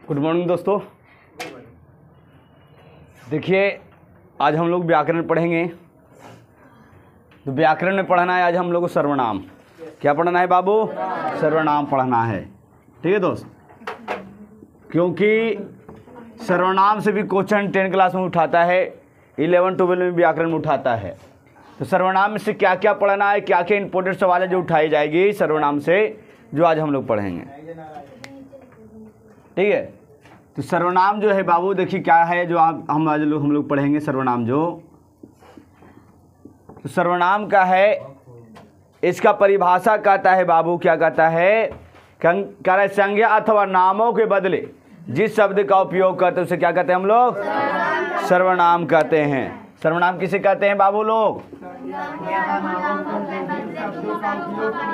Good morning दोस्तों। देखिए आज हम लोग व्याकरण पढ़ेंगे। तो व्याकरण में पढ़ना है आज हम लोग को सर्वनाम। क्या पढ़ना है बाबू? सर्वनाम पढ़ना है। ठीक है दोस्त, क्योंकि सर्वनाम से भी क्वेश्चन 10 क्लास में उठाता है, 11 12 में व्याकरण में उठाता है। तो सर्वनाम में से क्या क्या पढ़ना है, क्या क्या इंपॉर्टेंट सवाल है जो उठाई जाएगी सर्वनाम से, जो आज हम लोग पढ़ेंगे। ठीक है, तो सर्वनाम जो है बाबू देखिए क्या है जो हम लोग पढ़ेंगे। सर्वनाम जो तो सर्वनाम का है, इसका परिभाषा कहता है बाबू, क्या कहता है? कह रहे संज्ञा अथवा नामों के बदले जिस शब्द का उपयोग करते हैं उसे क्या कहते हैं हम लोग? सर्वनाम कहते हैं। सर्वनाम किसे कहते हैं बाबू लोग?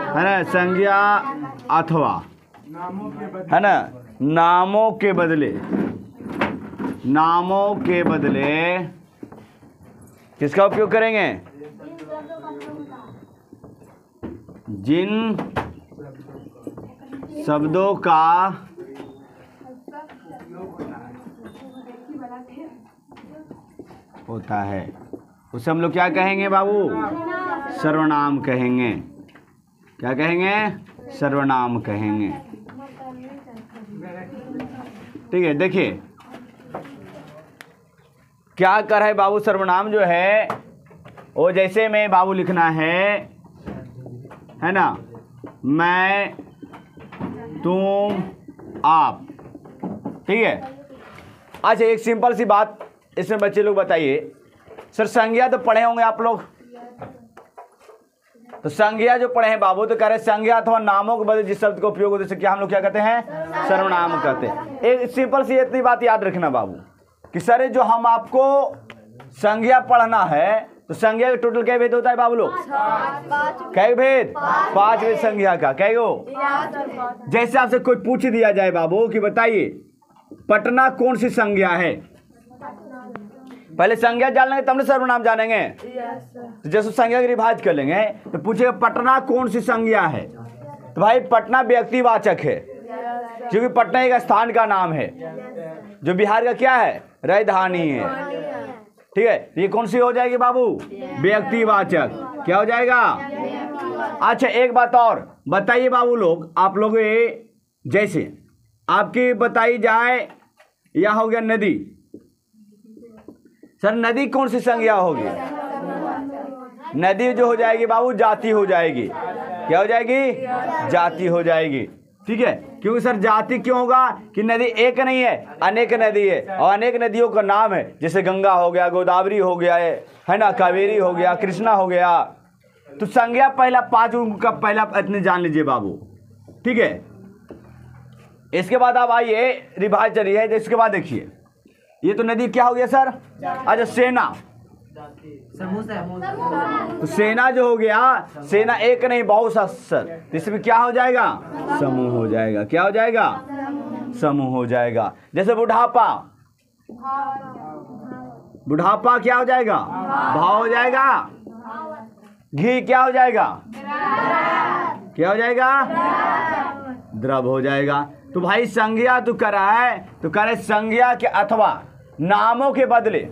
है ना, संज्ञा अथवा, है ना, नामों के बदले, नामों के बदले किसका उपयोग करेंगे? जिन शब्दों का होता है उसे हम लोग क्या कहेंगे बाबू? सर्वनाम कहेंगे। क्या कहेंगे? सर्वनाम कहेंगे। ठीक है, देखिए क्या कर है बाबू? सर्वनाम जो है वो जैसे में बाबू लिखना है ना, मैं, तुम, आप। ठीक है, अच्छा एक सिंपल सी बात इसमें बच्चे लोग बताइए, सर संज्ञा तो पढ़े होंगे आप लोग, तो संज्ञा जो पढ़े हैं बाबू, तो कह रहे संज्ञा अथवा नामों के बदले जिस शब्द का उपयोग होता है क्या हम लोग क्या कहते हैं? सर्वनाम कहते हैं। एक सिंपल सी इतनी बात याद रखना बाबू कि सर जो हम आपको संज्ञा पढ़ना है तो संज्ञा का टोटल क्या भेद होता है बाबू लोग? कै भेद? 5 भेद संज्ञा का। कै गो? जैसे आपसे कोई पूछ दिया जाए बाबू कि बताइए पटना कौन सी संज्ञा है, पहले संज्ञा जान लेंगे तब ना सर्वनाम जानेंगे। तो जैसे संज्ञा की रिवाज कर लेंगे तो पूछेगा पटना कौन सी संज्ञा है, तो भाई पटना व्यक्तिवाचक है, क्योंकि पटना एक स्थान का नाम है जो बिहार का क्या है? राजधानी है। ठीक है, ये कौन सी हो जाएगी बाबू? व्यक्तिवाचक। क्या हो जाएगा? अच्छा एक बात और बताइए बाबू लोग, आप लोग जैसे आपकी बताई जाए, यह हो गया नदी, सर नदी कौन सी संज्ञा होगी? नदी जो हो जाएगी बाबू जाति हो जाएगी। क्या हो जाएगी? जाति हो जाएगी। ठीक है, क्योंकि सर जाति क्यों होगा कि नदी एक नहीं है, अनेक नदी है, और अनेक नदियों का नाम है, जैसे गंगा हो गया, गोदावरी हो गया है ना, कावेरी हो गया, कृष्णा हो गया। तो संज्ञा पहला 5 का पहला इतने जान लीजिए बाबू। ठीक है, इसके बाद आप आइए रिवाज चली है। इसके बाद देखिए ये तो नदी क्या हो गया सर? अच्छा सेना, तो सेना जो हो गया, सेना एक नहीं बहुत सा सर, इसमें क्या हो जाएगा? समूह हो जाएगा। क्या हो जाएगा? समूह हो जाएगा। जैसे बुढ़ापा, बुढ़ापा क्या हो जाएगा? भाव हो जाएगा। घी क्या हो जाएगा? क्या हो जाएगा? द्रव हो जाएगा। तो भाई संज्ञा तो करा है, तो कह रहे संज्ञा के अथवा नामों के बदले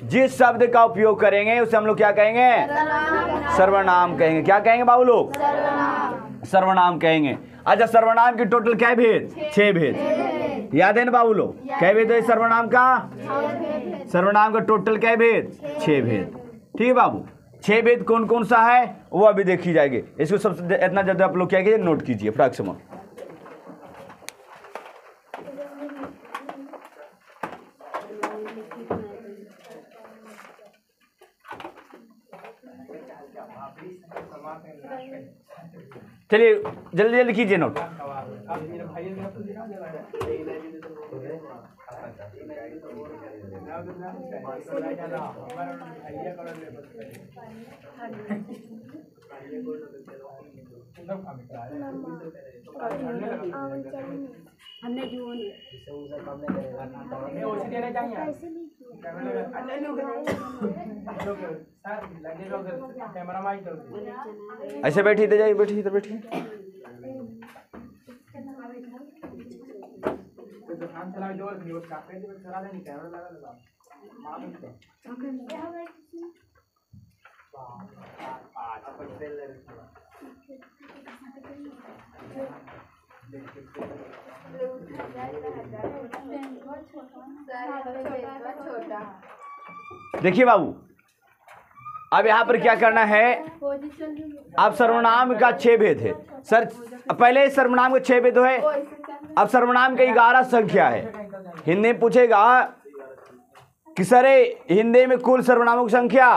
जिस शब्द का उपयोग करेंगे उसे हम लोग क्या कहेंगे? सर्वनाम कहेंगे। क्या कहेंगे बाबू लोग? सर्वनाम कहेंगे। अच्छा सर्वनाम की टोटल क्या भेद? 6 भेद। याद है ना बाबू लोग? क्या भेद है सर्वनाम का? सर्वनाम का टोटल क्या भेद? 6 भेद। ठीक है बाबू, 6 भेद कौन कौन सा है वो अभी देखी जाएगी। इसको सबसे इतना ज्यादा आप लोग क्या कीजिए, नोट कीजिए फटाक से। चलिए जल्दी जल्दी कीजिए नोट। हमने जो ऐसे बैठी, इधर जाइए, बैठिए, इधर बैठिए। देखिए बाबू, अब यहाँ पर क्या करना है, अब सर्वनाम का 6 भेद है सर। पहले सर्वनाम का 6 भेद है, अब सर्वनाम का 11 संख्या है। हिंदी में पूछेगा कि सर हिंदी में कुल सर्वनामों की संख्या,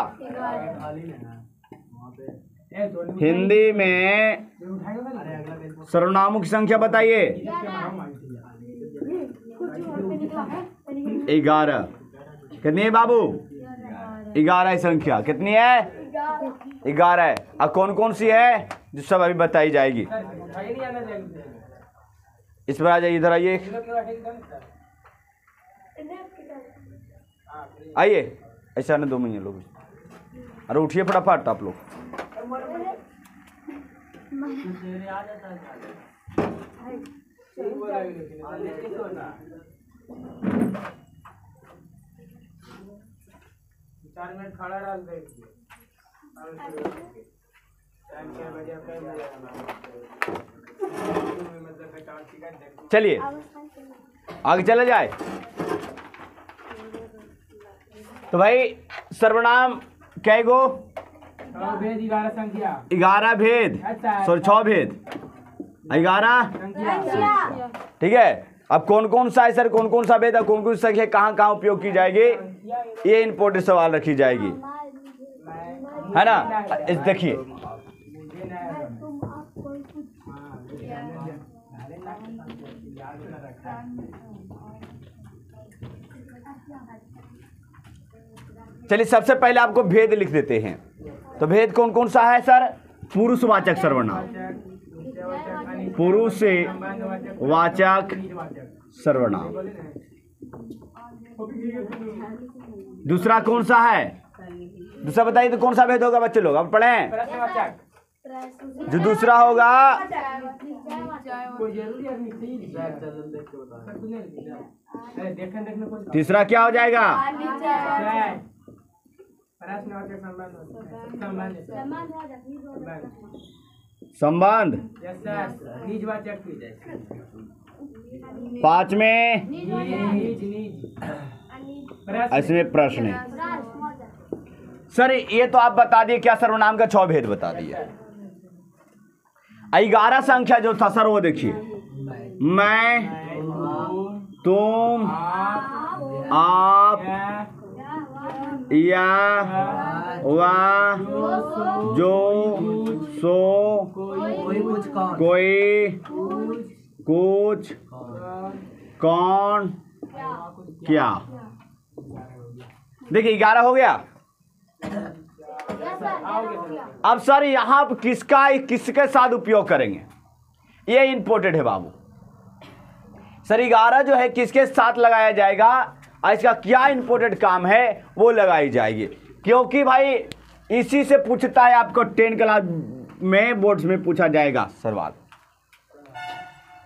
हिंदी में सर्वनामों की संख्या बताइए। 11 कितनी है बाबू? 11 संख्या कितनी है? 11 है। अब कौन कौन सी है जो सब अभी बताई जाएगी। इस पर आ जाइए, इधर आइए, आइए, ऐसा ना 2 महीने लोग। अरे उठिए फटाफट आप लोग। चलिए आगे चला जाए। तो भाई सर्वनाम कै गो? 11 भेद, सॉरी 6 भेद, 11 ठीक है। अब कौन कौन सा है सर, कौन कौन सा भेद है, कौन कौन सी संख्या कहाँ कहाँ उपयोग की जाएगी, ये इंपॉर्टेंट सवाल रखी जाएगी, है ना। इस देखिए चलिए सबसे पहले आपको भेद लिख देते हैं। तो भेद कौन कौन सा है सर? पुरुषवाचक सर्वनाम, पुरुष से वाचक सर्वनाम। दूसरा कौन सा है? दूसरा बताइए तो कौन सा भेद होगा बच्चे लोग, अब पढ़ें। जो दूसरा होगा तीसरा क्या हो जाएगा? संबंध। 5 में इसमें प्रश्न है सर। ये तो आप बता दिए क्या सर्वनाम का 6 भेद बता दिए। 11 संख्या जो था सर वो देखिए, मैं, तुम, आप, या, वह, जो, सो, कोई, कुछ, कौन, क्या। देखिए 11 हो गया। अब सर यहाँ किसके साथ उपयोग करेंगे, ये इंपॉर्टेंट है बाबू। सर 11 जो है किसके साथ लगाया जाएगा और इसका क्या इंपॉर्टेंट काम है वो लगाई जाएगी, क्योंकि भाई इसी से पूछता है आपको 10 क्लास में, बोर्ड्स में पूछा जाएगा सवाल।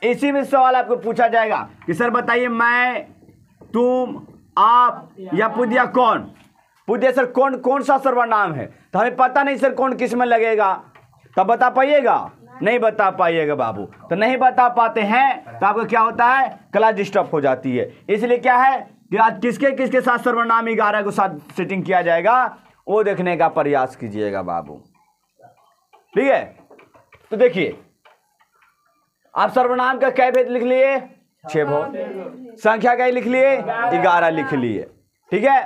इसी में सवाल आपको पूछा जाएगा कि सर बताइए मैं, तुम, आप या पुदिया कौन। पुदिया सर कौन कौन सा सर्वनाम है, तो हमें पता नहीं सर कौन किस में लगेगा, तब बता पाइएगा? नहीं बता पाइएगा बाबू। तो नहीं बता पाते हैं तो आपको क्या होता है, क्लास डिस्टर्ब हो जाती है। इसलिए क्या है कि आज किसके किसके साथ सर्वनाम 11 को साथ सेटिंग किया जाएगा वो देखने का प्रयास कीजिएगा बाबू, ठीक है। तो देखिए आप सर्वनाम का कै भेद लिख लिए? 6 भेद। संख्या का लिख लिए? 11 लिख लिए, ठीक है।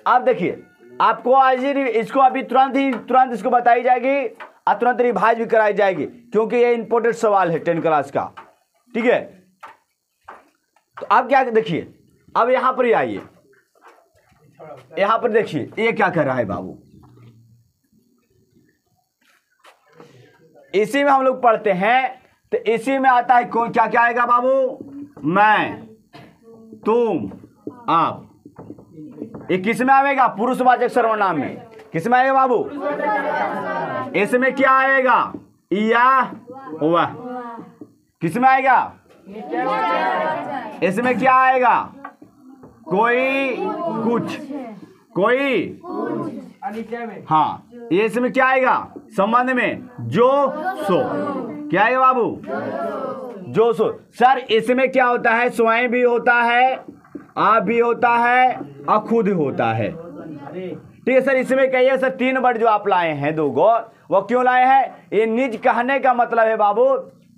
अब देखिए आपको आज इसको अभी तुरंत इसको बताई जाएगी और तुरंत रिवाइज भी कराई जाएगी, क्योंकि ये इंपॉर्टेंट सवाल है 10 क्लास का, ठीक है। तो आप क्या देखिए, अब यहां पर ही आइए, यहां पर देखिए ये क्या कर रहा है बाबू। इसी में हम लोग पढ़ते हैं तो इसी में आता है कौन क्या क्या आएगा बाबू? मैं, तुम, आप। ये किस में आएगा? पुरुषवाचक सर्वनाम में। किस में आएगा बाबू? इसमें क्या आएगा? या, वह। किस में आएगा? इसमें क्या आएगा? कोई कुछ, कोई, हाँ, ये इसमें क्या आएगा संबंध में? जो सो। क्या आएगा बाबू? जो सो। सर इसमें क्या होता है? स्वयं भी होता है, आप भी होता है और खुद होता है। ठीक है सर। इसमें कहिए सर 3 वर्ड जो आप लाए हैं 2 गो, वो क्यों लाए हैं? ये निज कहने का मतलब है बाबू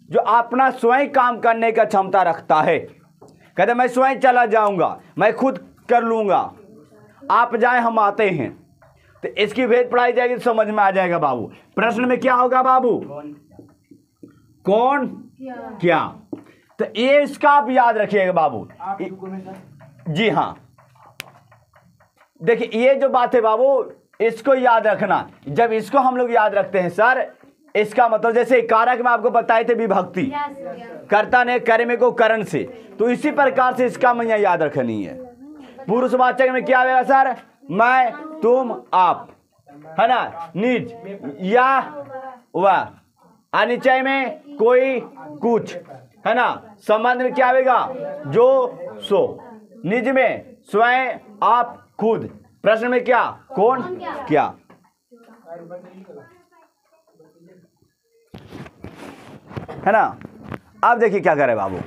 जो अपना स्वयं काम करने का क्षमता रखता है। कहते मैं स्वयं चला जाऊंगा, मैं खुद कर लूंगा, आप जाए हम आते हैं। तो इसकी भेद पढ़ाई जाएगी तो समझ में आ जाएगा बाबू। प्रश्न में क्या होगा बाबू? कौन क्या। तो ये इसका आप याद रखिएगा बाबू। जी हाँ, देखिए ये जो बात है बाबू, इसको याद रखना। जब इसको हम लोग याद रखते हैं सर, इसका मतलब जैसे कारक में आपको बताए थे विभक्ति, कर्ता ने कर्म को करण से, तो इसी प्रकार से इसका मैं याद रखनी है। पुरुषवाचक में क्या आएगा सर? मैं, तुम, आप, है ना, निज, या, वह। अनिश्चय में कोई कुछ, है ना। संबंध में क्या आएगा? जो सो। निज में स्वयं, आप, खुद। प्रश्न में क्या? कौन क्या। है ना। अब देखिए क्या करे बाबू।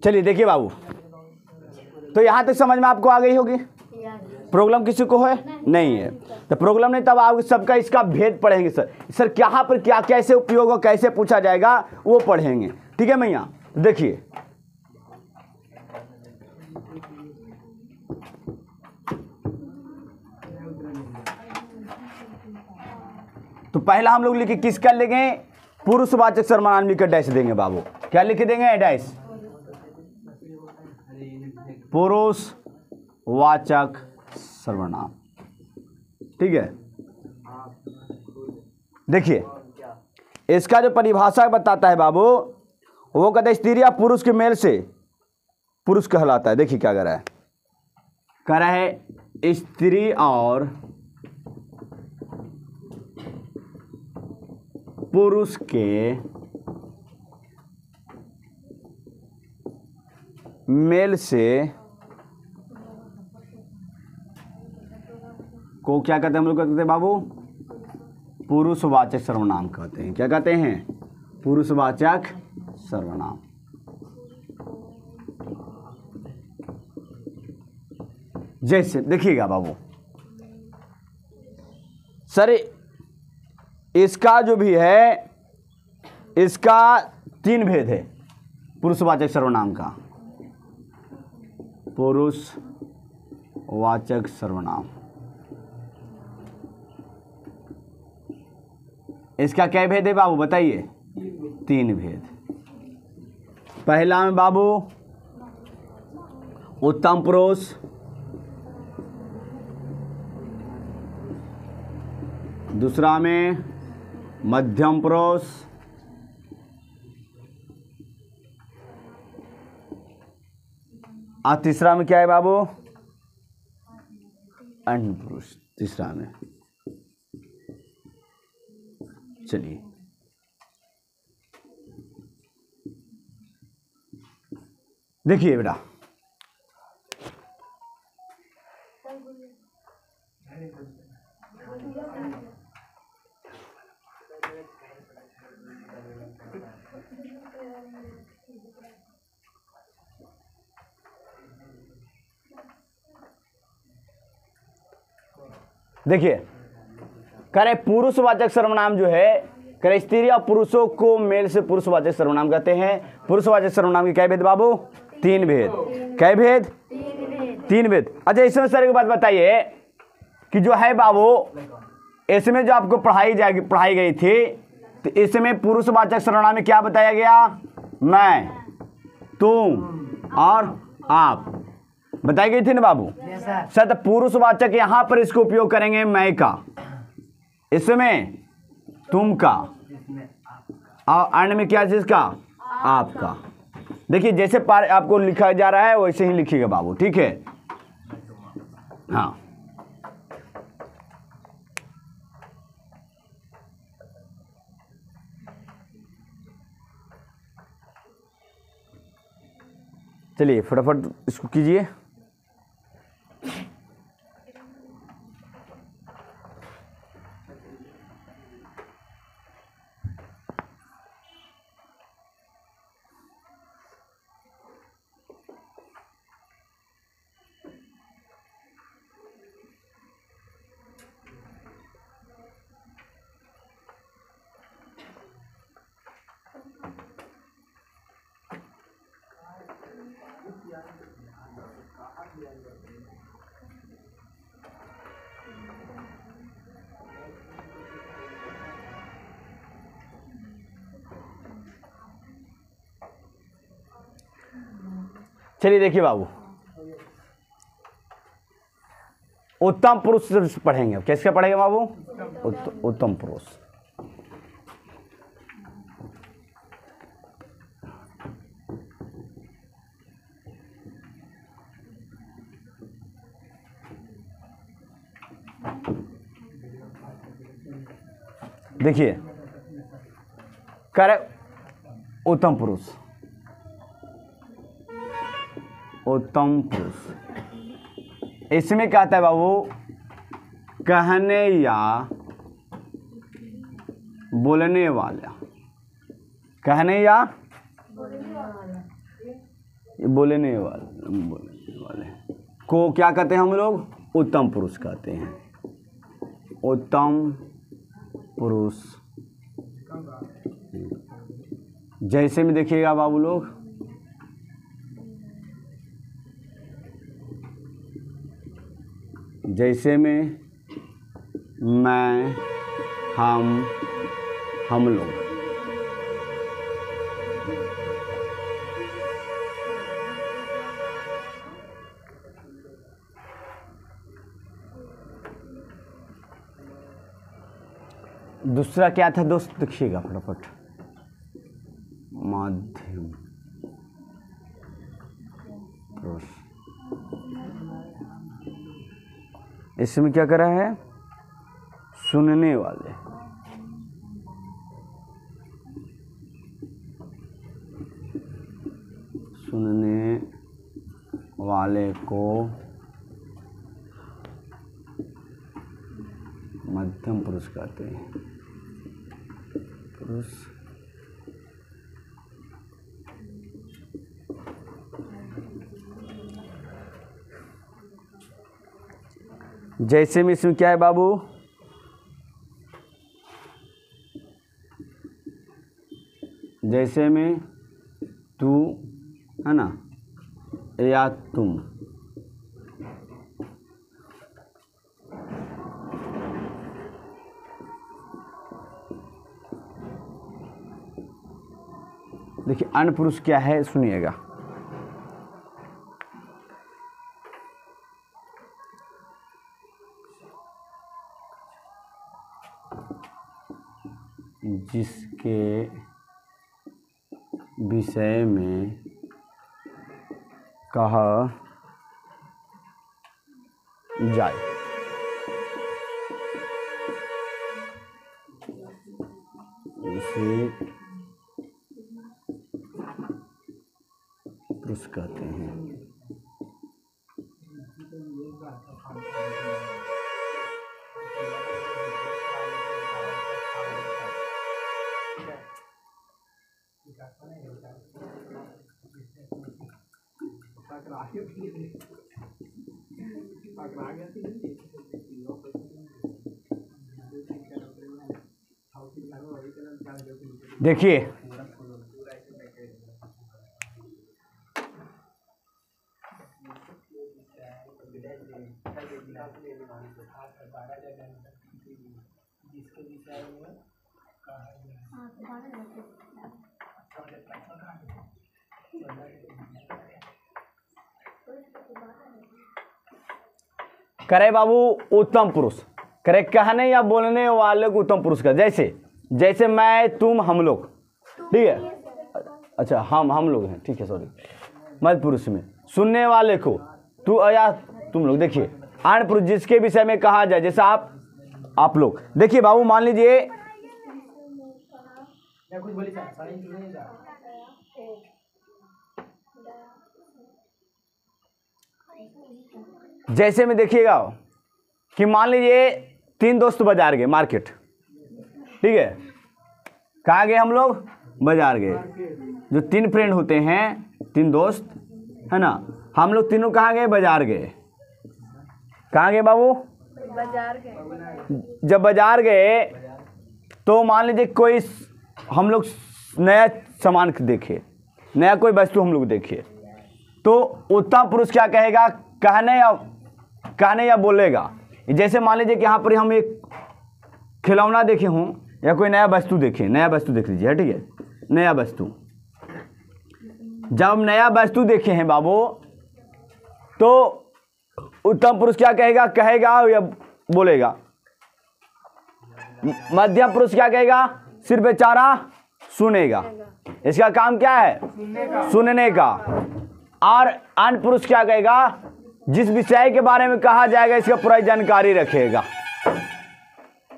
चलिए देखिए बाबू, तो यहां तक समझ में आपको आ गई होगी। प्रॉब्लम किसी को है? नहीं है। तो प्रॉब्लम नहीं, तब आप सबका इसका भेद पढ़ेंगे सर। सर क्या पर क्या कैसे उपयोग हो, कैसे पूछा जाएगा वो पढ़ेंगे। ठीक है भैया। देखिए तो पहला हम लोग लिखे किसका लेंगे? पुरुषवाचक सर्वनाम लिखकर डैश देंगे बाबू। क्या लिख देंगे? डैश। पुरुषवाचक सर्वनाम। ठीक है। देखिए इसका जो परिभाषा बताता है बाबू, वो कहते हैं स्त्री या पुरुष के मेल से पुरुष कहलाता है। देखिए क्या कर रहा है, कह रहा है स्त्री और पुरुष के मेल से को क्या कहते हैं? हम लोग कहते हैं बाबू पुरुषवाचक सर्वनाम कहते हैं। क्या कहते हैं? पुरुषवाचक सर्वनाम। जैसे देखिएगा बाबू सर, इसका जो भी है इसका 3 भेद है पुरुषवाचक सर्वनाम का। पुरुषवाचक सर्वनाम इसका क्या भेद है बाबू बताइए? 3 भेद। पहला में बाबू उत्तम पुरुष, दूसरा में मध्यम पुरुष, और तीसरा में क्या है बाबू? अन्य पुरुष तीसरा में। चलिए देखिए बेटा, देखिए करे पुरुषवाचक सर्वनाम जो है, करे स्त्री और पुरुषों को मेल से पुरुषवाचक सर्वनाम कहते हैं। पुरुषवाचक सर्वनाम के क्या भेद बाबू? 3 भेद। क्या भेद? 3 भेद। अच्छा इसमें सर एक बात बताइए कि जो है बाबू, इसमें जो आपको पढ़ाई गई थी, तो इसमें पुरुषवाचक सर्वनाम में क्या बताया गया? मैं, तुम और आप बताई गई थी ना बाबू? सर पुरुषवाचक यहां पर इसको उपयोग करेंगे मैं का, इसमें तुम का, और अन्य में क्या चीज का? आपका। देखिए जैसे आपको लिखा जा रहा है वैसे ही लिखिएगा बाबू, ठीक है? हाँ चलिए फटाफट इसको कीजिए। चलिए देखिए बाबू, उत्तम पुरुष से पढ़ेंगे। अब कैसे पढ़ेंगे बाबू? उत्तम पुरुष। देखिए करे उत्तम पुरुष, उत्तम पुरुष इसमें क्या आता है बाबू? कहने या बोलने वाला। कहने या बोलने वाले को क्या कहते हैं हम लोग? उत्तम पुरुष कहते हैं। उत्तम पुरुष। जैसे में देखिएगा बाबू लोग, जैसे में मैं, हम लोग। दूसरा क्या था दोस्त? देखिएगा फटाफट। माध्यम पुरुष। इसमें क्या करा है? सुनने वाले। सुनने वाले को मध्यम पुरुष कहते हैं। पुरुष जैसे में इसमें क्या है बाबू? जैसे में तू है ना, या तुम। देखिए अन्य पुरुष क्या है सुनिएगा। जिसके विषय में कहा जाए। उसे पुरुष कहते हैं। देखिए करे बाबू उत्तम पुरुष, करे कहने या बोलने वाले को उत्तम पुरुष का, जैसे जैसे मैं तुम हम लोग, ठीक है, अच्छा हम लोग हैं, ठीक है, सॉरी, मध्य पुरुष में सुनने वाले को तू या तुम लोग। देखिए अन्य पुरुष जिसके विषय में कहा जाए, जैसे आप लोग। देखिए बाबू मान लीजिए जैसे में देखिएगा कि मान लीजिए 3 दोस्त बाजार गए, मार्केट, ठीक है, कहाँ गए हम लोग? बाजार गए। जो 3 फ्रेंड होते हैं, 3 दोस्त है ना, हम लोग तीनों कहाँ गए? बाजार गए। कहाँ गए बाबू? बाजार गए। जब बाजार गए तो मान लीजिए कोई हम लोग नया सामान देखे, नया कोई वस्तु हम लोग देखे, तो उत्तम पुरुष क्या कहेगा? कहने या बोलेगा। जैसे मान लीजिए कि यहाँ पर हम एक खिलौना देखे हों या कोई नया वस्तु देखे, नया वस्तु देख लीजिए, ठीक है, नया वस्तु। जब हम नया वस्तु देखे हैं बाबू, तो उत्तम पुरुष क्या कहेगा? कहेगा या बोलेगा? मध्यम पुरुष क्या कहेगा? सिर्फ बेचारा सुनेगा। इसका काम क्या है? सुनने का। और अन्य पुरुष क्या कहेगा? जिस विषय के बारे में कहा जाएगा इसका पूरा जानकारी रखेगा,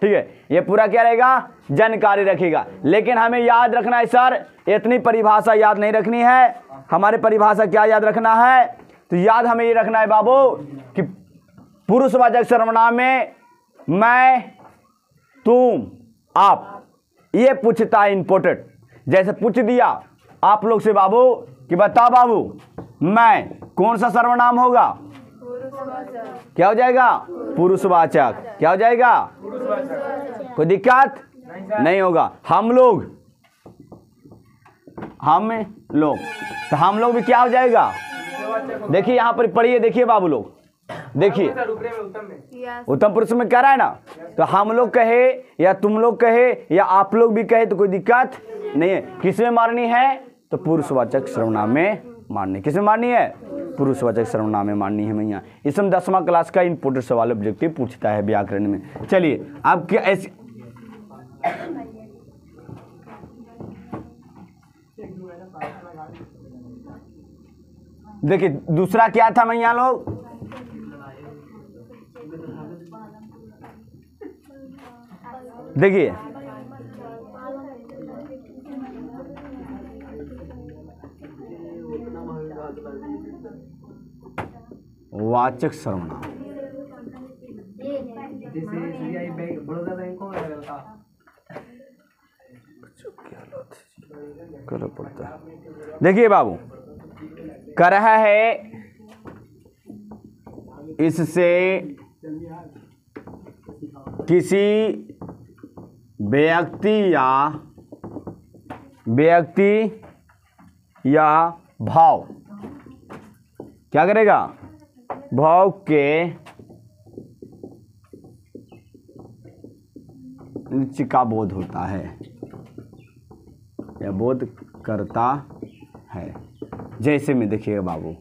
ठीक है, ये पूरा क्या रहेगा? जानकारी रखेगा। लेकिन हमें याद रखना है सर, इतनी परिभाषा याद नहीं रखनी है। हमारे परिभाषा क्या याद रखना है? तो याद हमें ये रखना है बाबू कि पुरुषवाचक सर्वनाम में मैं, तुम, आप, ये पूछता है इंपॉर्टेंट। जैसे पूछ दिया आप लोग से बाबू कि बताओ बाबू मैं, कौन सा सर्वनाम होगा? क्या हो जाएगा? पुरुषवाचक। क्या हो जाएगा? कोई दिक्कत नहीं होगा। हम लोग, तो हम लोग भी क्या हो जाएगा? देखिए यहाँ पर पढ़िए, देखिए बाबू लोग, देखिए उत्तम पुरुष में कह रहा है ना, तो हम लोग कहे या तुम लोग कहे या आप लोग भी कहे तो कोई दिक्कत नहीं है। किस में मारनी है? तो पुरुषवाचक सर्वनाम में मारनी। किस में मारनी है? पुरुषवाचक सर्वनाम में मारनी है भैया। इसमें 10वां क्लास का इंपोर्टेंट सवाल ऑब्जेक्टिव पूछता है व्याकरण में। चलिए अब क्या ऐसे देखिए दूसरा क्या था भैया लोग? देखिए वाचक सर्वनाम, करना पड़ता है। देखिए बाबू कर रहा है, इससे किसी व्यक्ति या भाव, क्या करेगा? भाव के नीचे का बोध होता है या बोध करता है। जैसे में देखिएगा बाबू,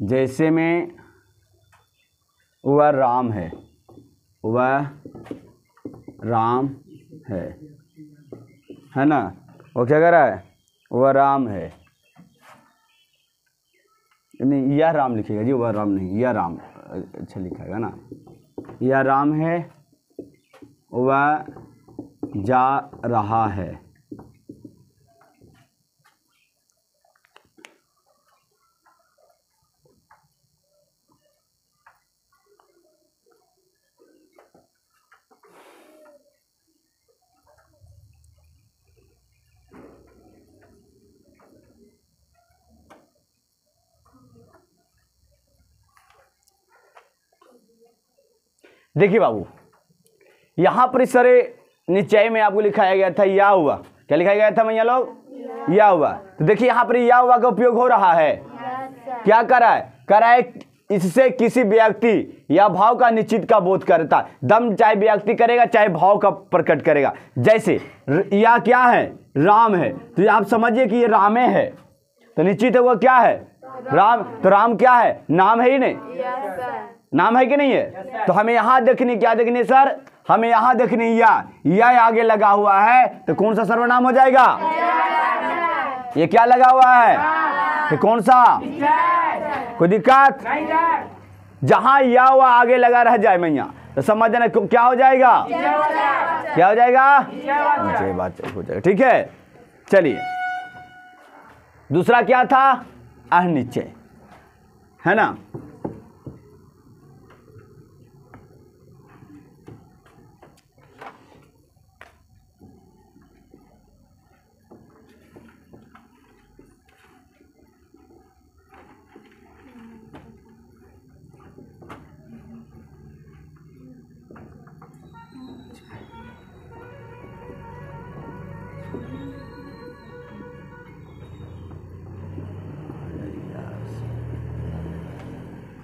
जैसे में वह राम है, वह राम है ना, वो क्या कर रहा है? वह राम है, नहीं यह राम लिखेगा जी, वह राम नहीं, यह राम अच्छा लिखेगा ना। यह राम है, वह जा रहा है। देखिए बाबू, यहाँ पर इस सारे निश्चय में आपको लिखाया गया था या हुआ। क्या लिखाया गया था भैया लोग? या हुआ। तो देखिए यहाँ पर या हुआ का उपयोग हो रहा है। क्या कर रहा है? इससे किसी व्यक्ति या भाव का निश्चित का बोध करता है। दम चाहे व्यक्ति करेगा चाहे भाव का प्रकट करेगा। जैसे या क्या है? राम है, तो आप समझिए कि ये रामे है, तो निश्चित है वो क्या है? राम। तो राम क्या है? नाम है ही नहीं, नाम है कि नहीं है? तो हमें यहाँ देखनी, क्या देखनी सर? हमें यहाँ देखनी या आगे लगा हुआ है तो कौन सा सर्वनाम हो जाएगा? ये क्या लगा हुआ है? तो कौन सा? कोई दिक्कत? जहां या हुआ आगे लगा रह जाए मैया तो समझ जाना क्या हो जाएगा? क्या हो जाएगा? बात हो जाएगा। ठीक है, चलिए दूसरा क्या था? अनिश्चय, है ना।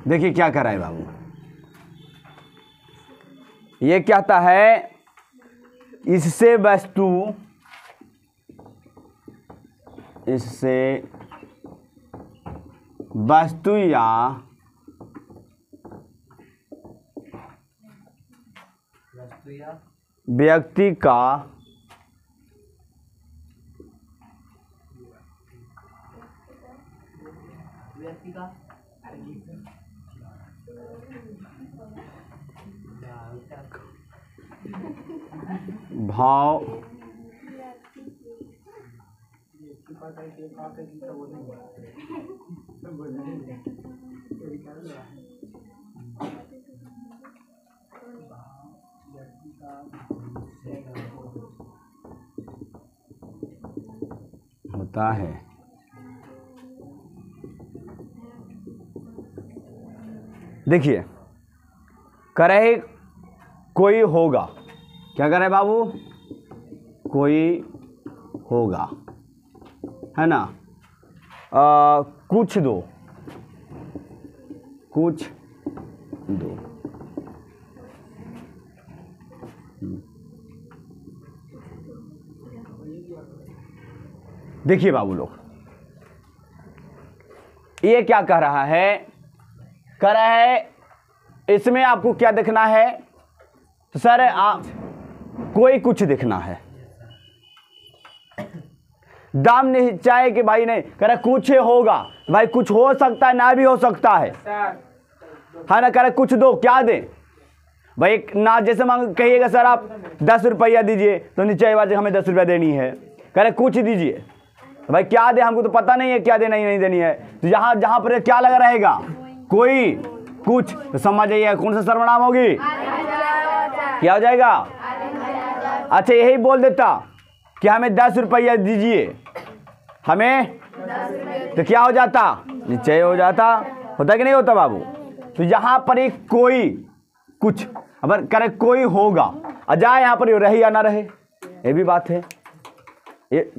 देखिए क्या कर रहा है बाबू, ये कहता है इससे वस्तु या व्यक्ति का भाव होता है। देखिए करे कोई होगा। क्या करे बाबू? कोई होगा, है ना। कुछ दो देखिए बाबू लोग, ये क्या कह रहा है? कह रहा है इसमें आपको क्या देखना है? तो सर आप कोई कुछ देखना है। दाम नहीं चाहे कि भाई नहीं, कह रहा कुछ होगा, भाई कुछ हो सकता है ना भी हो सकता है ना। कह रहा कुछ दो, क्या दे भाई? ना जैसे मांग कहिएगा सर आप 10 रुपया दीजिए तो नीचे बात हमें 10 रुपया देनी है। कह रहे कुछ दीजिए, भाई क्या दे? हमको तो पता नहीं है क्या देना नहीं देनी है। तो जहां पर क्या लगा रहेगा? कोई कुछ, तो समझ जाइए कौन सा सर्वनाम होगी? क्या हो जाएगा? अच्छा यही बोल देता कि हमें 10 रुपया दीजिए, हमें तो क्या हो जाता? निश्चय हो जाता। होता कि नहीं होता बाबू? तो यहाँ पर एक कोई कुछ, अब करे कोई होगा, अजाए यहाँ पर रहे या ना रहे, ये भी बात है। ये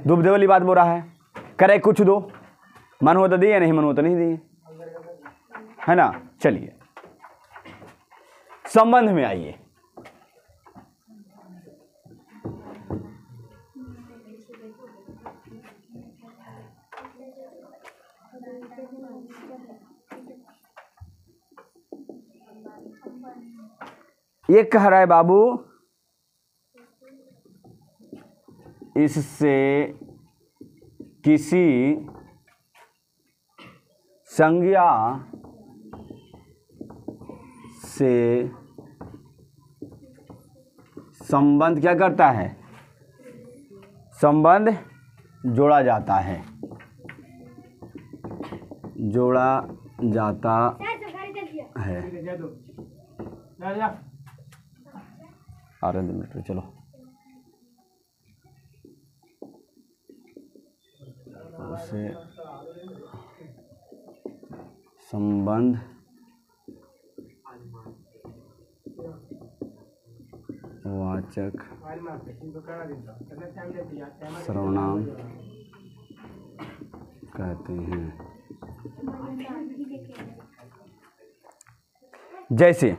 दुबदे वाली बात बोल रहा है। करे कुछ दो, मन हो तो दिए, नहीं मन हो तो नहीं दिए, है ना। चलिए संबंध में आइए। ये कह रहा है बाबू इससे किसी संज्ञा से संबंध क्या करता है? संबंध जोड़ा जाता है, जोड़ा जाता है। आनंद मिनट चलो उसे संबंध वाचक सर्वनाम कहते हैं। जैसे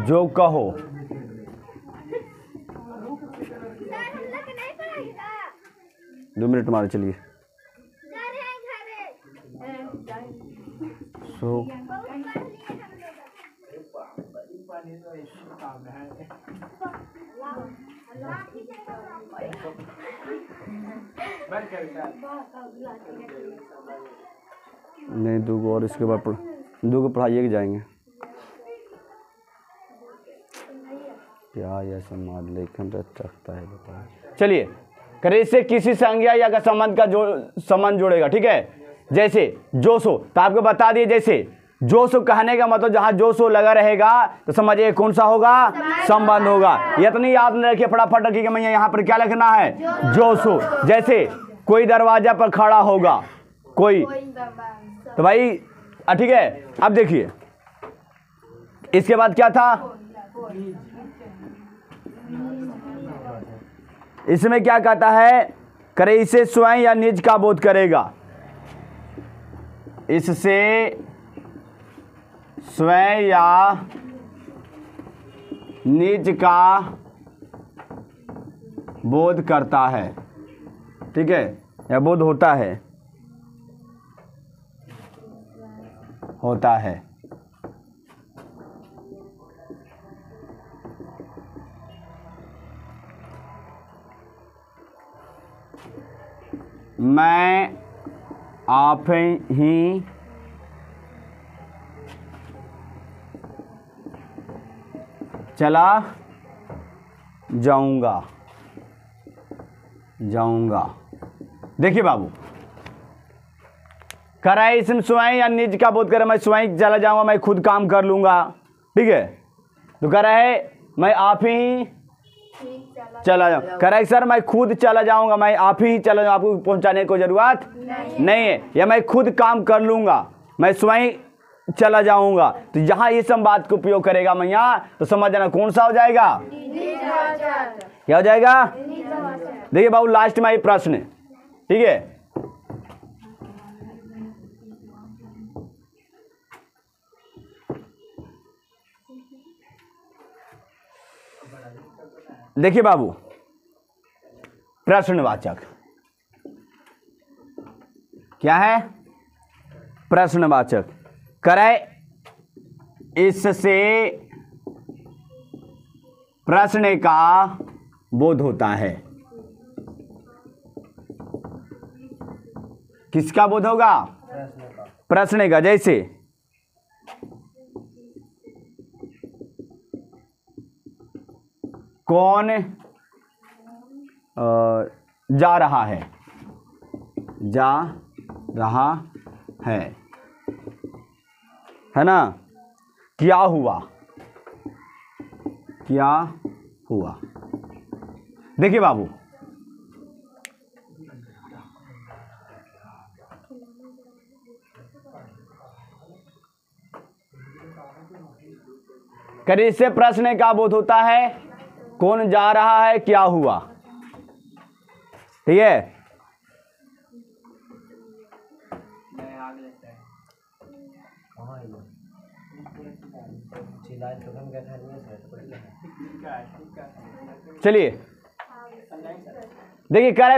जो कहो, दो मिनट मारे चलिए। सो नहीं, दो और इसके बाद दो को पढ़ाइए के जाएंगे। क्या यह संवाद लेखन रखता है बताएं। चलिए, करे इससे किसी संज्ञा या का संबंध जोड़ेगा, ठीक है। जैसे जो सो, तो आपको बता दिए, जैसे जो सो कहने का मतलब जहां जो सो लगा रहेगा तो समझिए कौन सा होगा, संबंध होगा। ये तो नहीं याद नहीं रखिए, फटाफट रखिए मैं यहाँ पर क्या लिखना है, जो सो। जैसे कोई दरवाजा पर खड़ा होगा, कोई, तो भाई ठीक है। अब देखिए इसके बाद क्या था, इसमें क्या कहता है, करे इसे स्वयं या निज का बोध करेगा, इससे स्वयं या निज का बोध करता है, ठीक है, या बोध होता है, मैं आप ही चला जाऊंगा। देखिए बाबू, कराए इसमें स्वयं या निज का बोध करे, मैं स्वयं चला जाऊंगा, मैं खुद काम कर लूंगा, ठीक है। तो कह रहा है मैं आप ही चला जाऊँ, कह रहा है सर मैं खुद चला जाऊंगा, मैं आप ही चला जाऊँ, आपको पहुंचाने की जरूरत नहीं है, या मैं खुद काम कर लूंगा, मैं स्वयं चला जाऊंगा। तो यहाँ इस संवाद को उपयोग करेगा मैया, तो समझ जाना कौन सा हो जाएगा, क्या हो जाएगा। देखिए बाबू लास्ट में ये प्रश्न है, ठीक है। देखिए बाबू, प्रश्नवाचक क्या है, प्रश्नवाचक। करे इससे प्रश्न का बोध होता है, किसका बोध होगा, प्रश्न का। जैसे कौन जा रहा है, है ना, क्या हुआ। देखिए बाबू, करिए इससे प्रश्न का बोध होता है, कौन जा रहा है, क्या हुआ, ठीक है। चलिए देखिए, कह रहे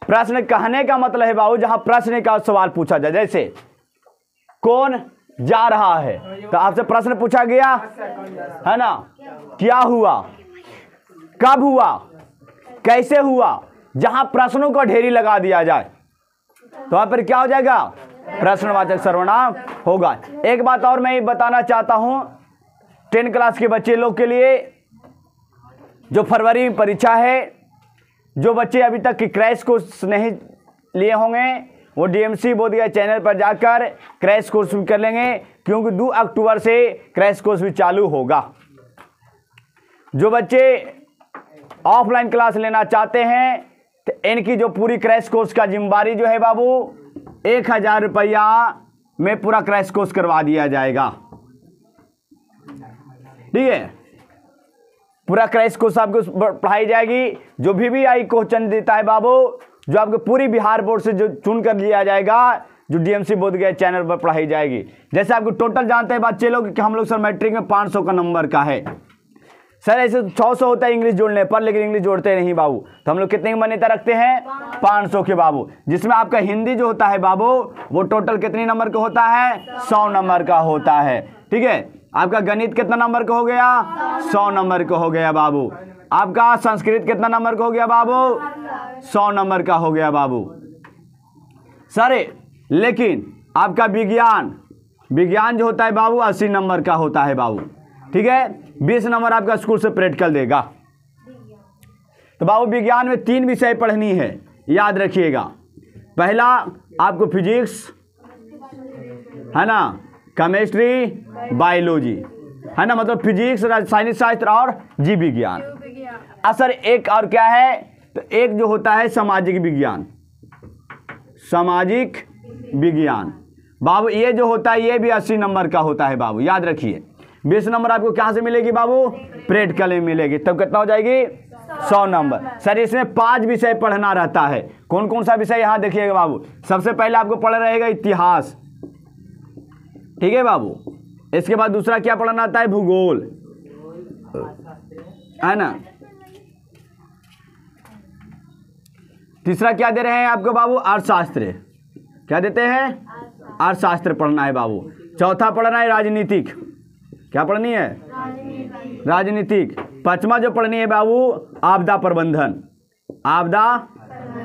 प्रश्न कहने का मतलब है बाबू जहां प्रश्न का सवाल पूछा जाए। जैसे कौन जा रहा है, तो आपसे प्रश्न पूछा गया है ना, क्या हुआ, कब हुआ, कैसे हुआ। जहां प्रश्नों को ढेरी लगा दिया जाए तो वहां पर क्या हो जाएगा, प्रश्नवाचक सर्वनाम होगा। एक बात और मैं बताना चाहता हूं 10 क्लास के बच्चे लोग के लिए, जो फरवरी में परीक्षा है, जो बच्चे अभी तक क्रैश कोर्स नहीं लिए होंगे वो डीएमसी बोधगया चैनल पर जाकर क्रैश कोर्स भी कर लेंगे, क्योंकि 2 अक्टूबर से क्रैश कोर्स भी चालू होगा। जो बच्चे ऑफलाइन क्लास लेना चाहते हैं तो इनकी जो पूरी क्रैश कोर्स का जिम्मेदारी जो है बाबू 1000 रुपया में पूरा क्रैश कोर्स करवा दिया जाएगा। ठीक है, पूरा क्रैश कोर्स आपको पढ़ाई जाएगी। जो भी आई क्वेश्चन देता है बाबू, जो आपको पूरी बिहार बोर्ड से जो चुन कर लिया जाएगा, जो डीएमसी बोधगया चैनल पर पढ़ाई जाएगी। जैसे आपको टोटल जानते हैं बच्चे लोग कि हम लोग सर मैट्रिक में 500 का नंबर का है सर, ऐसे 600 होता है इंग्लिश जोड़ने पर, लेकिन इंग्लिश जोड़ते नहीं बाबू। तो हम लोग कितने की मान्यता रखते हैं? 500 के बाबू, जिसमें आपका हिंदी जो होता है बाबू वो टोटल कितने नंबर का होता है? 100 नंबर का होता है। ठीक है, आपका गणित कितना नंबर का हो गया? 100 नंबर का हो गया बाबू। आपका संस्कृत कितना नंबर का हो गया बाबू? 100 नंबर का हो गया बाबू सर। लेकिन आपका विज्ञान जो होता है बाबू 80 नंबर का होता है बाबू। ठीक है, 20 नंबर आपका स्कूल से प्रैक्टिकल देगा। तो बाबू विज्ञान में 3 विषय पढ़नी है, याद रखिएगा। पहला आपको फिजिक्स है ना, केमिस्ट्री, बायोलॉजी है ना, मतलब फिजिक्स, रासायनिक शास्त्र और जीव विज्ञान। असर एक और क्या है, तो एक जो होता है सामाजिक विज्ञान। सामाजिक विज्ञान बाबू ये जो होता है ये भी 80 नंबर का होता है बाबू, याद रखिए। 20 नंबर आपको कहाँ से मिलेगी बाबू? प्रैक्टिकल में मिलेगी। तब कितना हो जाएगी? 100 नंबर। सर इसमें 5 विषय पढ़ना रहता है। कौन कौन सा विषय यहाँ देखिएगा बाबू। सबसे पहले आपको पढ़ना रहेगा इतिहास। ठीक है बाबू, इसके बाद दूसरा क्या पढ़ना आता है? भूगोल, है ना। तीसरा क्या दे रहे हैं आपको बाबू? अर्थशास्त्र। क्या देते हैं? अर्थशास्त्र पढ़ना है बाबू। चौथा पढ़ना है राजनीतिक। क्या पढ़नी है? राजनीतिक। पांचवा जो पढ़नी है बाबू आपदा प्रबंधन। आपदा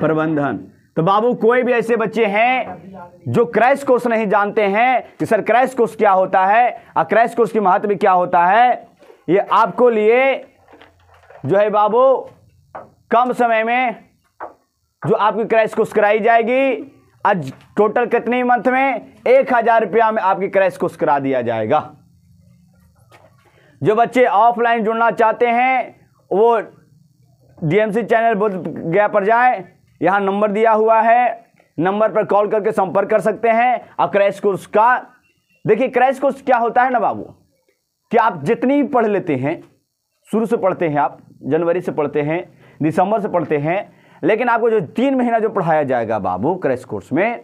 प्रबंधन। तो बाबू कोई भी ऐसे बच्चे हैं जो क्रैश कोर्स नहीं जानते हैं कि सर क्रैश कोर्स क्या होता है और क्रैश कोर्स की महत्व क्या होता है, ये आपको लिए जो है बाबू कम समय में जो आपकी क्रैश कोर्स कराई जाएगी। आज टोटल कितने मंथ में? 1000 रुपया में आपकी क्रैश कोर्स करा दिया जाएगा। जो बच्चे ऑफलाइन जुड़ना चाहते हैं वो डीएमसी चैनल बोधगया पर जाएं, यहाँ नंबर दिया हुआ है, नंबर पर कॉल करके संपर्क कर सकते हैं। और क्रैश कोर्स का देखिए, क्रैश कोर्स क्या होता है ना बाबू कि आप जितनी भी पढ़ लेते हैं, शुरू से पढ़ते हैं, आप जनवरी से पढ़ते हैं, दिसंबर से पढ़ते हैं, लेकिन आपको जो 3 महीना जो पढ़ाया जाएगा बाबू क्रैश कोर्स में,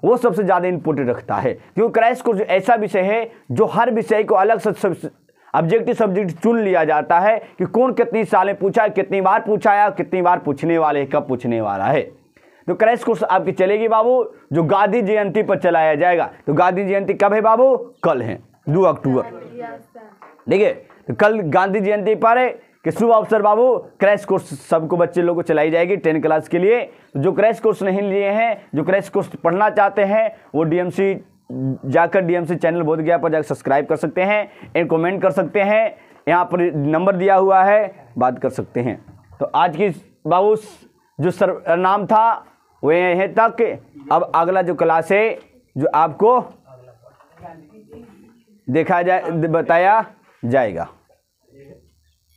वो सबसे ज़्यादा इम्पोर्टेंट रखता है। क्योंकि क्रैश कोर्स ऐसा विषय है जो हर विषय को अलग से ऑब्जेक्टिव सब्जेक्ट चुन लिया जाता है कि कौन कितनी सालें पूछा है, कितनी बार पूछा है, कितनी बार पूछने वाले, कब पूछने वाला है। तो क्रैश कोर्स आपकी चलेगी बाबू, जो गांधी जयंती पर चलाया जाएगा। तो गांधी जयंती कब है बाबू? कल है 2 अक्टूबर। ठीक है, तो कल गांधी जयंती पर कि शुभ अवसर बाबू क्रैश कोर्स सबको बच्चे लोगों को चलाई जाएगी 10 क्लास के लिए। जो क्रैश कोर्स नहीं लिए हैं, जो क्रैश कोर्स पढ़ना चाहते हैं, वो डीएमसी जाकर डीएमसी चैनल बोधगया पर जाकर सब्सक्राइब कर सकते हैं, एंड कमेंट कर सकते हैं। यहाँ पर नंबर दिया हुआ है, बात कर सकते हैं। तो आज की बाबू जो सर नाम था वो यहीं तक। अब अगला जो क्लास है जो आपको देखा जाए बताया जाएगा।